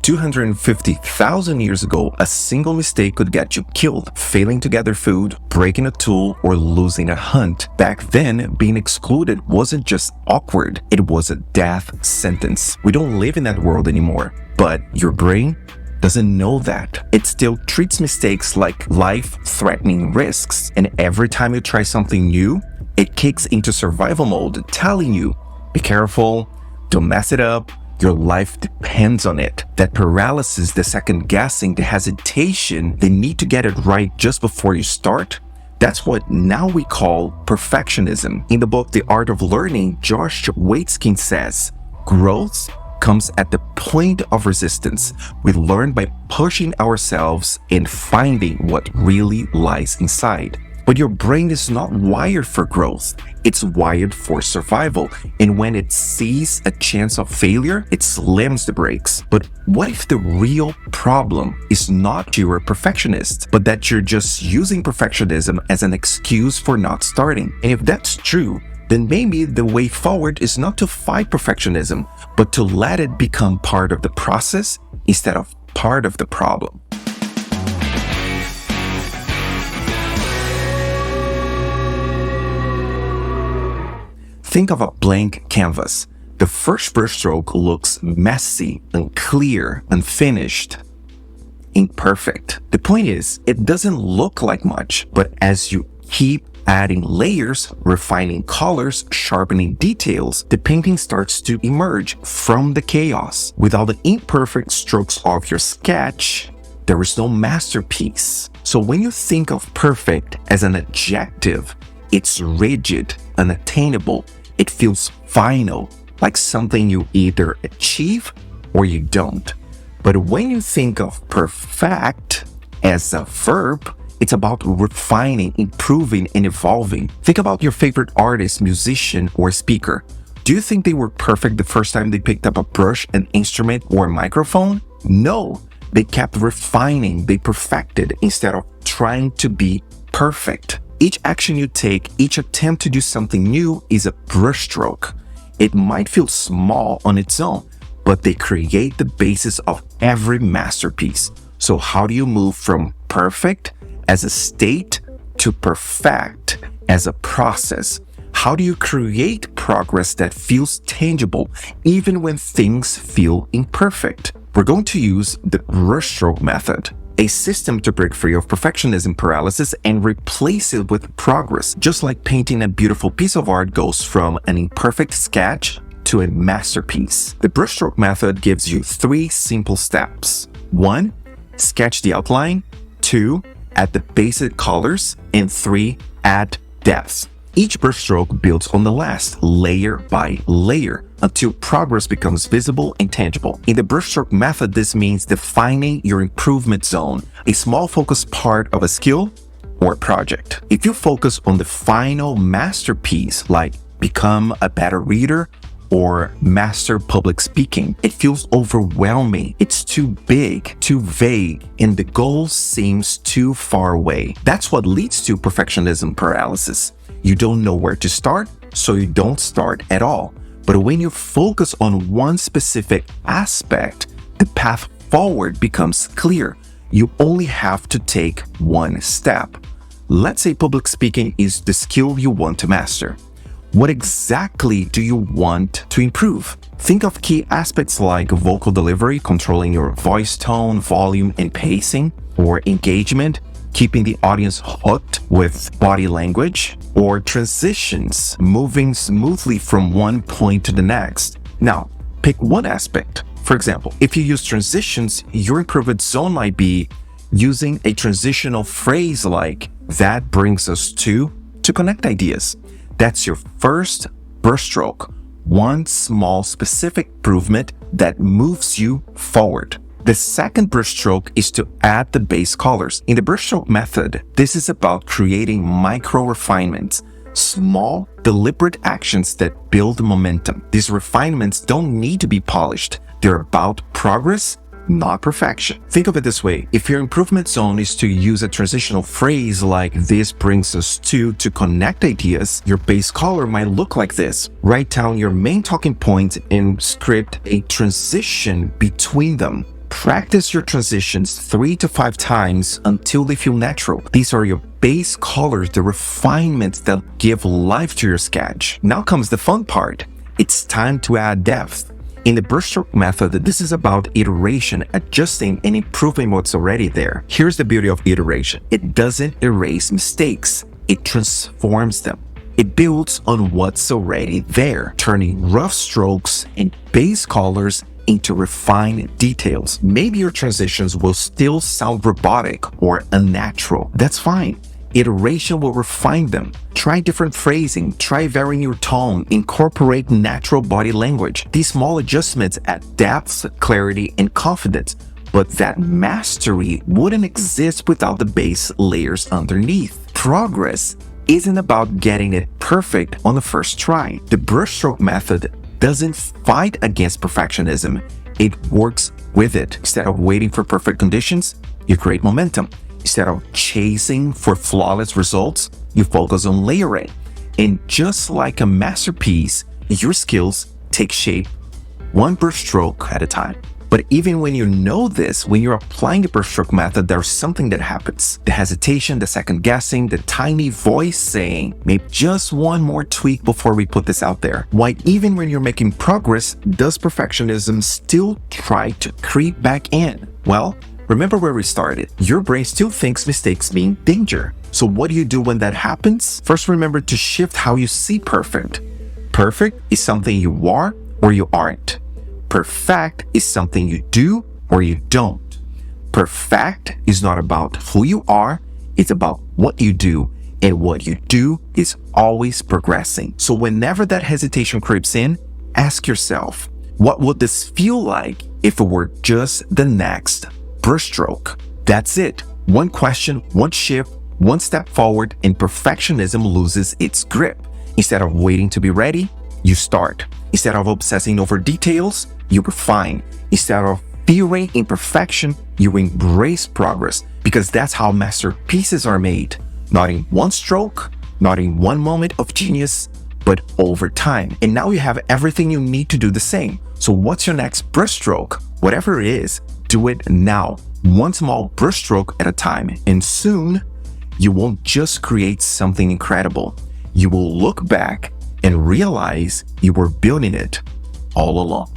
250,000 years ago, a single mistake could get you killed, failing to gather food, breaking a tool, or losing a hunt. Back then, being excluded wasn't just awkward, it was a death sentence. We don't live in that world anymore, but your brain doesn't know that. It still treats mistakes like life-threatening risks, and every time you try something new, it kicks into survival mode, telling you, be careful, don't mess it up, your life depends on it. That paralysis, the second guessing, the hesitation, the need to get it right just before you start, that's what now we call perfectionism. In the book The Art of Learning, Josh Waitzkin says, growth comes at the point of resistance. We learn by pushing ourselves and finding what really lies inside. But your brain is not wired for growth. It's wired for survival. And when it sees a chance of failure, it slams the brakes. But what if the real problem is not you're a perfectionist, but that you're just using perfectionism as an excuse for not starting? And if that's true, then maybe the way forward is not to fight perfectionism, but to let it become part of the process instead of part of the problem. Think of a blank canvas. The first brushstroke looks messy, unclear, unfinished, imperfect. The point is, it doesn't look like much, but as you keep adding layers, refining colors, sharpening details, the painting starts to emerge from the chaos. Without the imperfect strokes of your sketch, there is no masterpiece. So when you think of perfect as an adjective, it's rigid, unattainable. It feels final, like something you either achieve or you don't. But when you think of perfect as a verb, it's about refining, improving, and evolving. Think about your favorite artist, musician, or speaker. Do you think they were perfect the first time they picked up a brush, an instrument, or a microphone? No, they kept refining, they perfected instead of trying to be perfect. Each action you take, each attempt to do something new is a brushstroke. It might feel small on its own, but they create the basis of every masterpiece. So how do you move from perfect as a state to perfect as a process? How do you create progress that feels tangible even when things feel imperfect? We're going to use the Brushstroke Method, a system to break free of perfectionism paralysis and replace it with progress. Just like painting a beautiful piece of art goes from an imperfect sketch to a masterpiece. The Brushstroke Method gives you 3 simple steps. 1. Sketch the outline. 2. Add the basic colors. And 3. Add depth. Each brushstroke builds on the last, layer by layer, until progress becomes visible and tangible. In the Brushstroke Method, this means defining your improvement zone, a small focused part of a skill or project. If you focus on the final masterpiece, like become a better reader or master public speaking, it feels overwhelming. It's too big, too vague, and the goal seems too far away. That's what leads to perfectionism paralysis. You don't know where to start, so you don't start at all. But when you focus on one specific aspect, the path forward becomes clear. You only have to take one step. Let's say public speaking is the skill you want to master. What exactly do you want to improve? Think of key aspects like vocal delivery, controlling your voice tone, volume, and pacing, or engagement, keeping the audience hooked with body language, or transitions, moving smoothly from one point to the next. Now, pick one aspect. For example, if you use transitions, your improvement zone might be using a transitional phrase like, that brings us to connect ideas. That's your first brushstroke, one small specific improvement that moves you forward. The second brushstroke is to add the base colors. In the Brushstroke Method, this is about creating micro refinements, small, deliberate actions that build momentum. These refinements don't need to be polished. They're about progress, not perfection. Think of it this way. If your improvement zone is to use a transitional phrase like this brings us to connect ideas, your base color might look like this. Write down your main talking points and script a transition between them. Practice your transitions 3 to 5 times until they feel natural. These are your base colors, the refinements that give life to your sketch. Now comes the fun part. It's time to add depth. In the Brushstroke method, this is about iteration, adjusting and improving what's already there. Here's the beauty of iteration. It doesn't erase mistakes. It transforms them. It builds on what's already there, turning rough strokes and base colors into refined details. Maybe your transitions will still sound robotic or unnatural. That's fine. Iteration will refine them. Try different phrasing, try varying your tone, incorporate natural body language. These small adjustments add depth, clarity, and confidence. But that mastery wouldn't exist without the base layers underneath. Progress isn't about getting it perfect on the first try. The Brushstroke method doesn't fight against perfectionism. It works with it. Instead of waiting for perfect conditions, you create momentum. Instead of chasing for flawless results, you focus on layering. And just like a masterpiece, your skills take shape one brushstroke at a time. But even when you know this, when you're applying the Brushstroke method, there's something that happens. The hesitation, the second guessing, the tiny voice saying, maybe just one more tweak before we put this out there. Why even when you're making progress, does perfectionism still try to creep back in? Well, remember where we started. Your brain still thinks mistakes mean danger. So what do you do when that happens? First, remember to shift how you see perfect. Perfect is something you are or you aren't. Perfect is something you do or you don't. Perfect is not about who you are, it's about what you do. And what you do is always progressing. So whenever that hesitation creeps in, ask yourself, what would this feel like if it were just the next brushstroke? That's it. One question, one shift, one step forward, and perfectionism loses its grip. Instead of waiting to be ready, you start. Instead of obsessing over details, you refine. Instead of fearing imperfection, you embrace progress, because that's how masterpieces are made. Not in one stroke, not in one moment of genius, but over time. And now you have everything you need to do the same. So what's your next brushstroke? Whatever it is, do it now. One small brushstroke at a time. And soon, you won't just create something incredible. You will look back and realize you were building it all along.